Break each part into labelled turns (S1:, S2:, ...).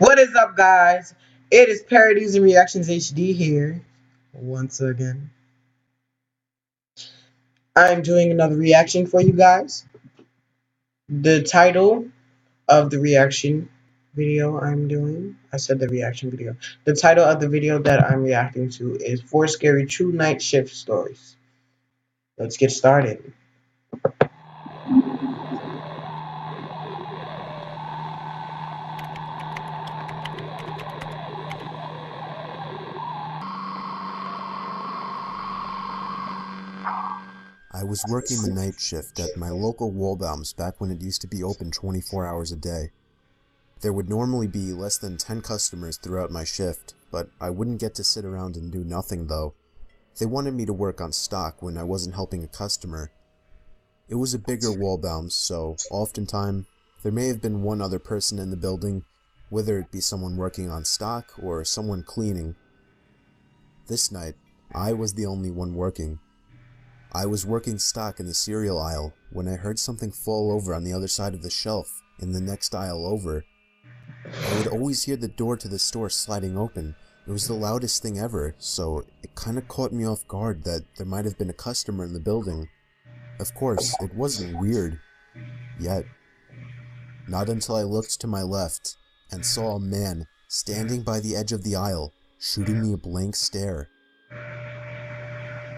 S1: What is up, guys? It is Parodies and Reactions HD here. Once again, I'm doing another reaction for you guys. The title of the reaction video I'm doing, I said the reaction video. The title of the video that I'm reacting to is 4 Scary True Night Shift Stories. Let's get started.
S2: I was working the night shift at my local Waldbaum's back when it used to be open 24 hours a day. There would normally be less than 10 customers throughout my shift, but I wouldn't get to sit around and do nothing though. They wanted me to work on stock when I wasn't helping a customer. It was a bigger Waldbaum's, so oftentimes there may have been one other person in the building, whether it be someone working on stock or someone cleaning. This night, I was the only one working. I was working stock in the cereal aisle when I heard something fall over on the other side of the shelf in the next aisle over. I would always hear the door to the store sliding open. It was the loudest thing ever, so it kinda caught me off guard that there might have been a customer in the building. Of course, it wasn't weird. Yet. Not until I looked to my left and saw a man standing by the edge of the aisle, shooting me a blank stare.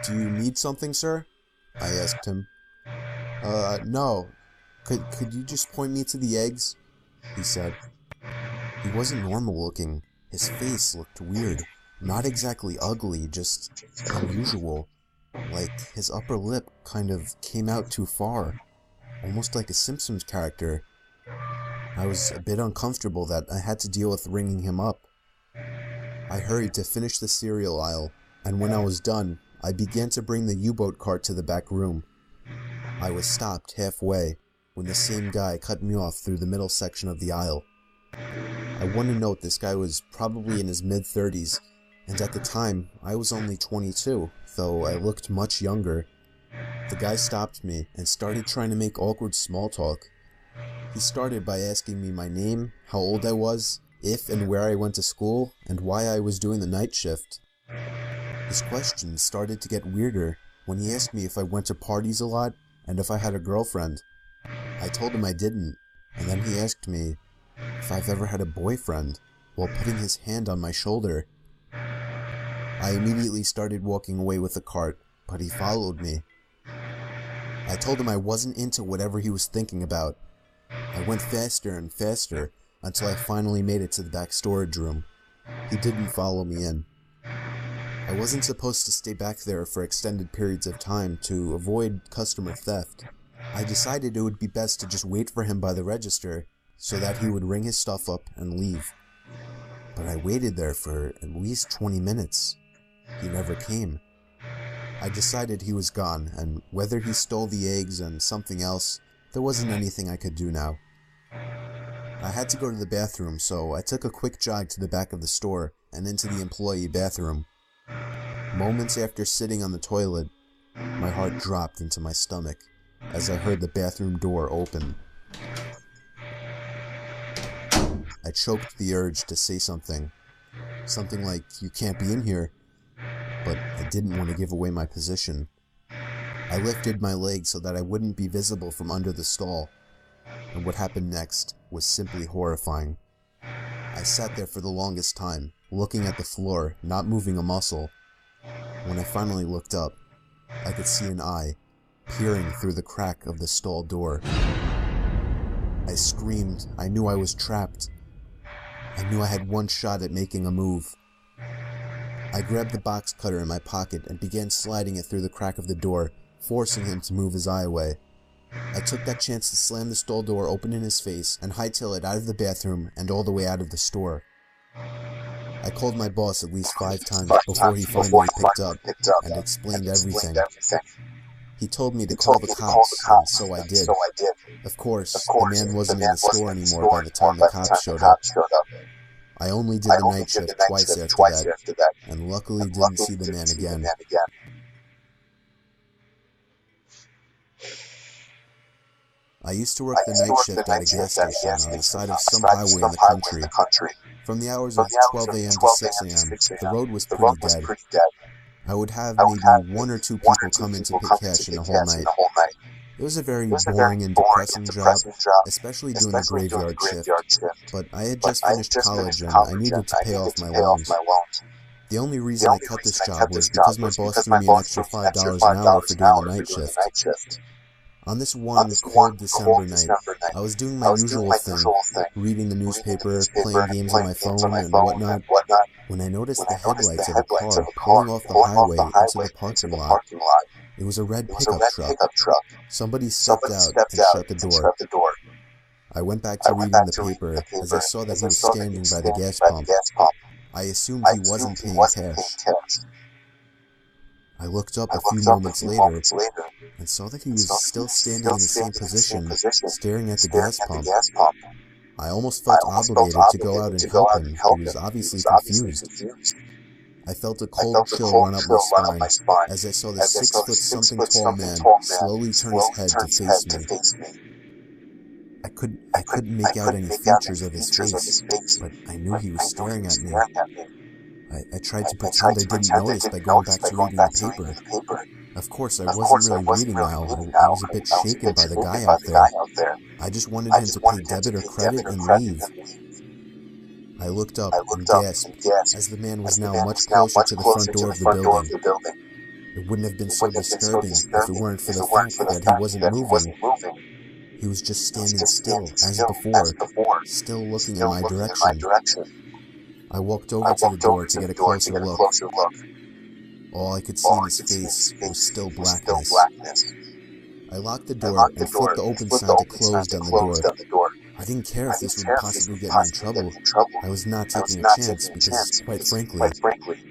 S2: "Do you need something, sir?" I asked him. No. Could you just point me to the eggs?" he said. He wasn't normal looking. His face looked weird. Not exactly ugly, just unusual. Like his upper lip kind of came out too far. Almost like a Simpsons character. I was a bit uncomfortable that I had to deal with ringing him up. I hurried to finish the cereal aisle, and when I was done, I began to bring the U-boat cart to the back room. I was stopped halfway when the same guy cut me off through the middle section of the aisle. I want to note this guy was probably in his mid-30s, and at the time, I was only 22, though I looked much younger. The guy stopped me and started trying to make awkward small talk. He started by asking me my name, how old I was, if and where I went to school, and why I was doing the night shift. His questions started to get weirder when he asked me if I went to parties a lot and if I had a girlfriend. I told him I didn't, and then he asked me if I've ever had a boyfriend while putting his hand on my shoulder. I immediately started walking away with the cart, but he followed me. I told him I wasn't into whatever he was thinking about. I went faster and faster until I finally made it to the back storage room. He didn't follow me in. I wasn't supposed to stay back there for extended periods of time to avoid customer theft. I decided it would be best to just wait for him by the register so that he would ring his stuff up and leave. But I waited there for at least 20 minutes. He never came. I decided he was gone, and whether he stole the eggs and something else, there wasn't anything I could do now. I had to go to the bathroom, so I took a quick jog to the back of the store and into the employee bathroom. Moments after sitting on the toilet, my heart dropped into my stomach as I heard the bathroom door open. I choked the urge to say something like, "You can't be in here," but I didn't want to give away my position. I lifted my leg so that I wouldn't be visible from under the stall, and what happened next was simply horrifying. I sat there for the longest time, looking at the floor, not moving a muscle. When I finally looked up, I could see an eye peering through the crack of the stall door. I screamed. I knew I was trapped. I knew I had one shot at making a move. I grabbed the box cutter in my pocket and began sliding it through the crack of the door, forcing him to move his eye away. I took that chance to slam the stall door open in his face and hightail it out of the bathroom and all the way out of the store. I called my boss at least 5 times before he finally picked up and explained everything. He told me to call the cops, and so I did. Of course, the man wasn't in the store anymore by the time the cops showed up. I only did the night shift twice after that, and luckily didn't see the man again. I used to work the night shift at a gas station on the side of some highway in the country. From the hours of 12 a.m. to 6 a.m., the road was pretty dead. I would have maybe 1 or 2 people come in to pick cash in the whole night. It was a very boring and depressing job, especially doing the graveyard shift, but I had just finished college and I needed to pay off my loans. The only reason I kept this job was because my boss threw me an extra $5 an hour for doing the night shift. On this one cold December night, I was doing my usual thing, reading the newspaper, playing games on my phone, and whatnot, when I noticed the headlights of a car pulling off the highway into the parking lot. It was a red pickup truck. Somebody stepped out and shut the door. I went back to reading the paper as I saw that he was standing by the gas pump. I assumed he wasn't paying cash. I looked up a few moments later and saw that he was still standing in the same position, staring at the gas pump. I almost felt obligated to go out and help him. He was obviously confused. I felt a cold chill run up my spine as I saw the 6-foot-something-tall man slowly turn his head to face me. I couldn't make out any features of his face, but I knew he was staring at me. I tried to pretend I didn't notice by going back to reading the paper. Of course, I wasn't really reading now. I was a bit shaken by the guy out there. I just wanted him to pay debit or credit and leave. I looked up and gasped as the man was now much closer to the front door of the building. It wouldn't have been so disturbing if it weren't for the fact that he wasn't moving. He was just standing still, as before, still looking in my direction. I walked over to the door to get a closer look. All I could see in his face was still blackness. I locked the door and flipped the open sign to closed on the door. I didn't care if this would possibly get me in trouble. I was not taking a chance because, quite frankly,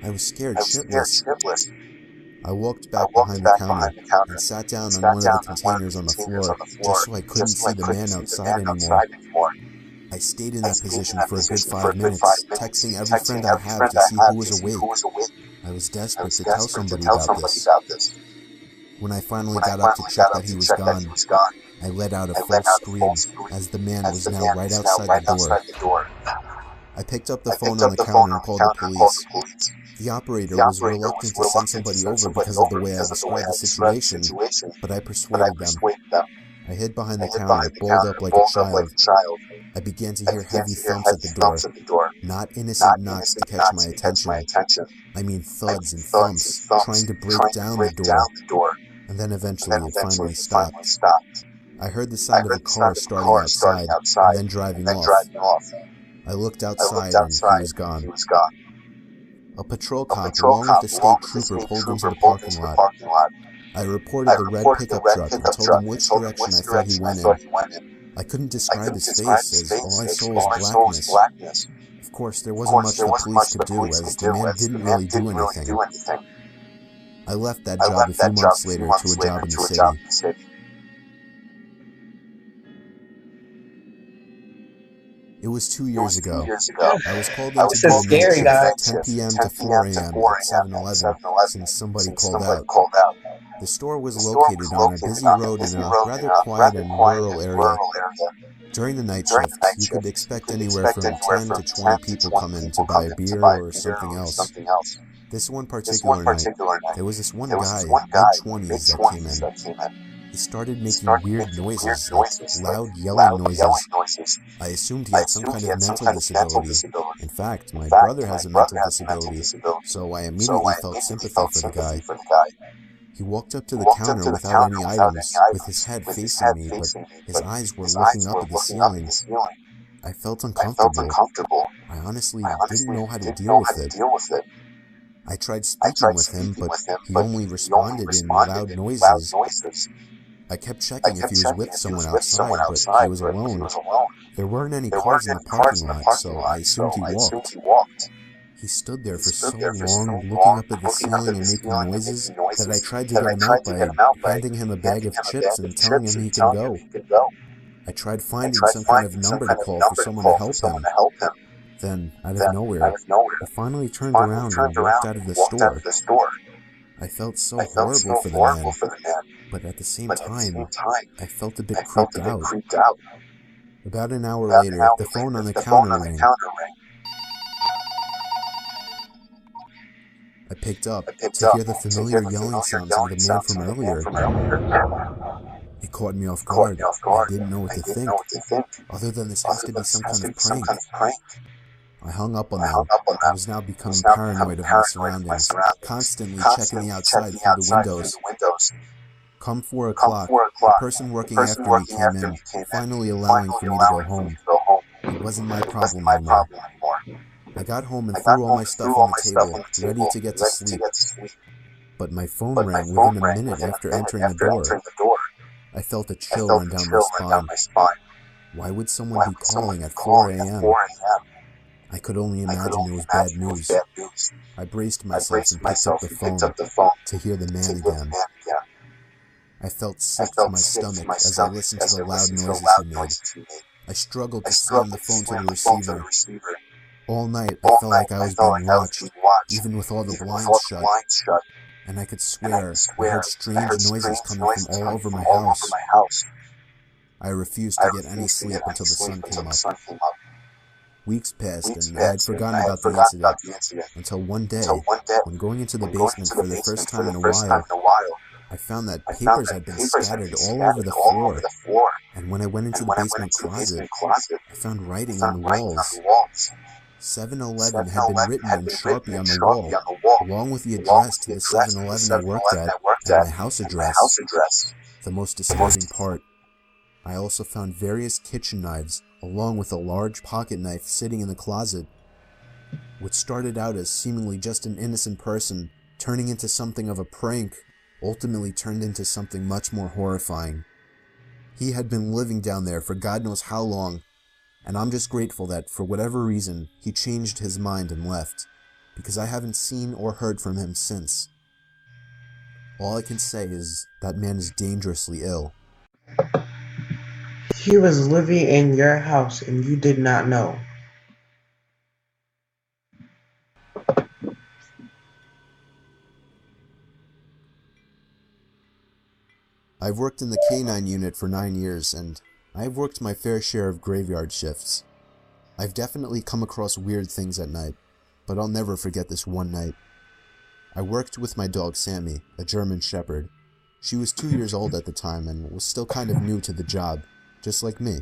S2: I was scared shitless. I walked back behind the counter and sat down on one of the containers on the floor just so I couldn't see the man outside anymore. I stayed in that position for a good 5 minutes, texting every friend I had to see who was awake. I was desperate to tell somebody about this. When I finally got up to check that he was gone, I let out a full scream as the man was now right outside the door. I picked up the phone on the counter and called the police. The operator was reluctant to send somebody over because of the way I described the situation, but I persuaded them. I hid behind the counter, balled up like a child. I began to hear heavy thumps at the door, not innocent knocks to catch my attention. I mean thuds and thumps, trying to break down the door, and then eventually it finally stopped. I heard the sound of a car starting outside and then driving off. I looked outside and he was gone. A patrol cop along with a state trooper pulled into the parking lot. I reported the red pickup truck and told them which direction I thought he went in. I couldn't describe his face as all I saw was blackness. Of course, there wasn't much the police could do as the man didn't really do anything. I left that job a few months later to a job in the city. It was 2 years ago. I was called in to do a night shift at 10 p.m. to 4 a.m. at 7-Eleven since somebody called out. The store was located on a busy road in a rather quiet and rural area. During the night shift, you could expect anywhere from 10 to 20 people come in to buy a beer or something else. This one particular night, there was this one guy, mid-20s, that came in. He started making weird noises, like loud yelling noises. I assumed he had some kind of mental disability. In fact, my brother has a mental disability, so I immediately felt sympathy for the guy. He walked up to the counter without any items, with his head facing me, but his eyes were looking up at the ceiling. I felt uncomfortable. I honestly didn't know how to deal with it. I tried speaking with him, but he only responded in loud noises. I kept checking if he was with someone outside, but he was alone. There weren't any cars in the parking lot, so I assumed he walked. He stood there for so long, looking up at the ceiling and making noises, that I tried to get him out by handing him a bag of chips and telling him he could go. I tried finding some kind of number to call for someone to help him. Then, out of nowhere, he finally turned around and walked out of the store. I felt so horrible for the man. but at the same time, I felt a bit creeped out. About an hour later, the phone on the counter rang. I picked up to hear the familiar yelling sounds of the man from earlier. It caught me off guard. I didn't know what to think, other than this has to be some kind of prank. I hung up on them. I was now becoming paranoid of my surroundings, constantly checking the outside through the windows. Come 4 o'clock, the person working after me came in, finally allowing for me to go home. It wasn't my problem anymore. I got home and threw all my stuff on the table, ready to get to sleep. But my phone rang within a minute after entering the door. I felt a chill run down my spine. Why would someone be calling at 4 a.m.? I could only imagine it was bad news. I braced myself and picked up the phone to hear the man again. I felt sick to my stomach as I listened to the loud noises he made. I struggled to slam the phone to the receiver. All night, I felt like I was being watched, even with all the blinds shut. And I could swear I heard strange noises coming from all over my house. I refused to get any sleep until the sun came up. Weeks passed, and I had forgotten about the incident, until one day, when going into the basement for the first time in a while, I found that papers had been scattered all over the floor, and when I went into the basement closet, I found writing on the walls. 7-Eleven had been written in Sharpie on the wall, along with the address to the 7-Eleven I worked at and my house address. The most disturbing part, I also found various kitchen knives, along with a large pocket knife sitting in the closet. What started out as seemingly just an innocent person turning into something of a prank ultimately turned into something much more horrifying. He had been living down there for God knows how long, and I'm just grateful that, for whatever reason, he changed his mind and left, because I haven't seen or heard from him since. All I can say is that man is dangerously ill.
S1: He was living in your house and you did not know.
S2: I've worked in the K-9 unit for 9 years, and I've worked my fair share of graveyard shifts. I've definitely come across weird things at night, but I'll never forget this one night. I worked with my dog Sammy, a German Shepherd. She was 2 years old at the time and was still kind of new to the job, just like me.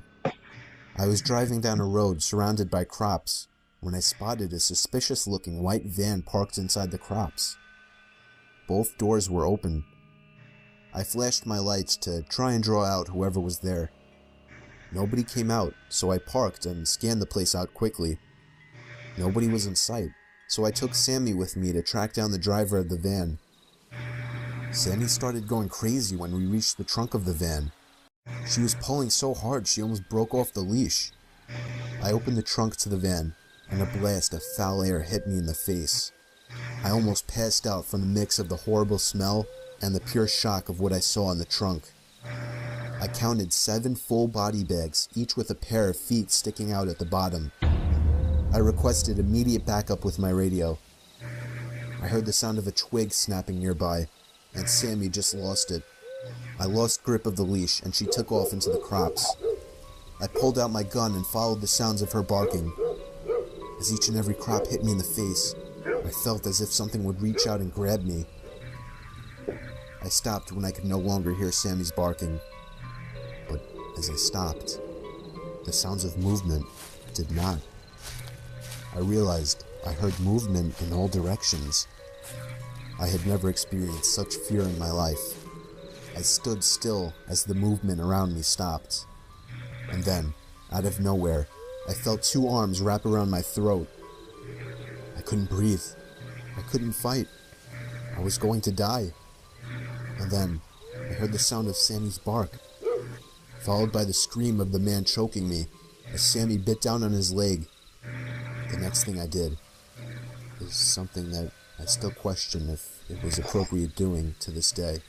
S2: I was driving down a road surrounded by crops when I spotted a suspicious-looking white van parked inside the crops. Both doors were open. I flashed my lights to try and draw out whoever was there. Nobody came out, so I parked and scanned the place out quickly. Nobody was in sight, so I took Sammy with me to track down the driver of the van. Sammy started going crazy when we reached the trunk of the van. She was pulling so hard she almost broke off the leash. I opened the trunk to the van, and a blast of foul air hit me in the face. I almost passed out from the mix of the horrible smell and the pure shock of what I saw in the trunk. I counted 7 full body bags, each with a pair of feet sticking out at the bottom. I requested immediate backup with my radio. I heard the sound of a twig snapping nearby, and Sammy just lost it. I lost grip of the leash, and she took off into the crops. I pulled out my gun and followed the sounds of her barking. As each and every crop hit me in the face, I felt as if something would reach out and grab me. I stopped when I could no longer hear Sammy's barking. But as I stopped, the sounds of movement did not. I realized I heard movement in all directions. I had never experienced such fear in my life. I stood still as the movement around me stopped. And then, out of nowhere, I felt 2 arms wrap around my throat. I couldn't breathe. I couldn't fight. I was going to die. And then, I heard the sound of Sammy's bark, followed by the scream of the man choking me as Sammy bit down on his leg. The next thing I did is something that I still question if it was appropriate doing to this day.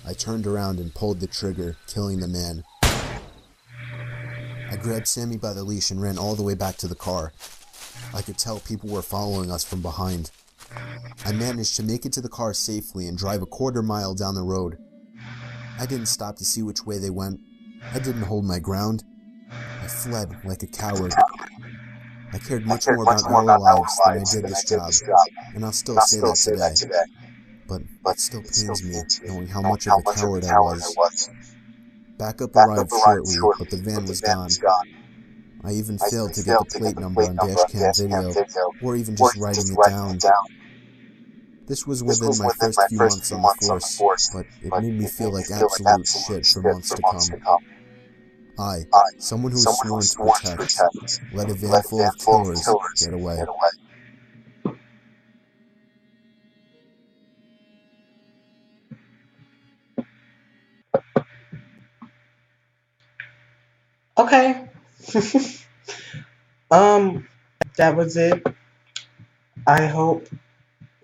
S2: I turned around and pulled the trigger, killing the man. I grabbed Sammy by the leash and ran all the way back to the car. I could tell people were following us from behind. I managed to make it to the car safely and drive a 1/4 mile down the road. I didn't stop to see which way they went. I didn't hold my ground. I fled like a coward. I cared much more about our lives than I did this job, and I'll still say that today. But it still pains me knowing how much of a coward I was. Backup arrived shortly, but the van was gone. I even failed to get the plate number on dashcam video, or even just writing it down. This was within my first few months on the force, but it made me feel like absolute shit for months to come. I, someone who was sworn to protect, let a van full of killers get away.
S1: Okay. um, that was it. I hope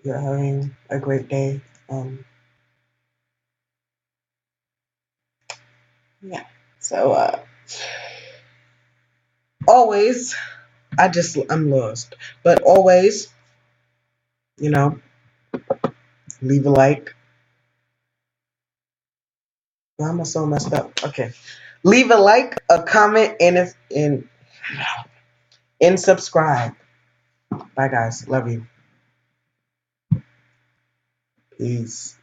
S1: you're having a great day. Yeah. So, always, I'm lost. But always, you know, leave a like. Why am I so messed up? Okay. Leave a like, a comment, and subscribe. Bye, guys. Love you. Peace.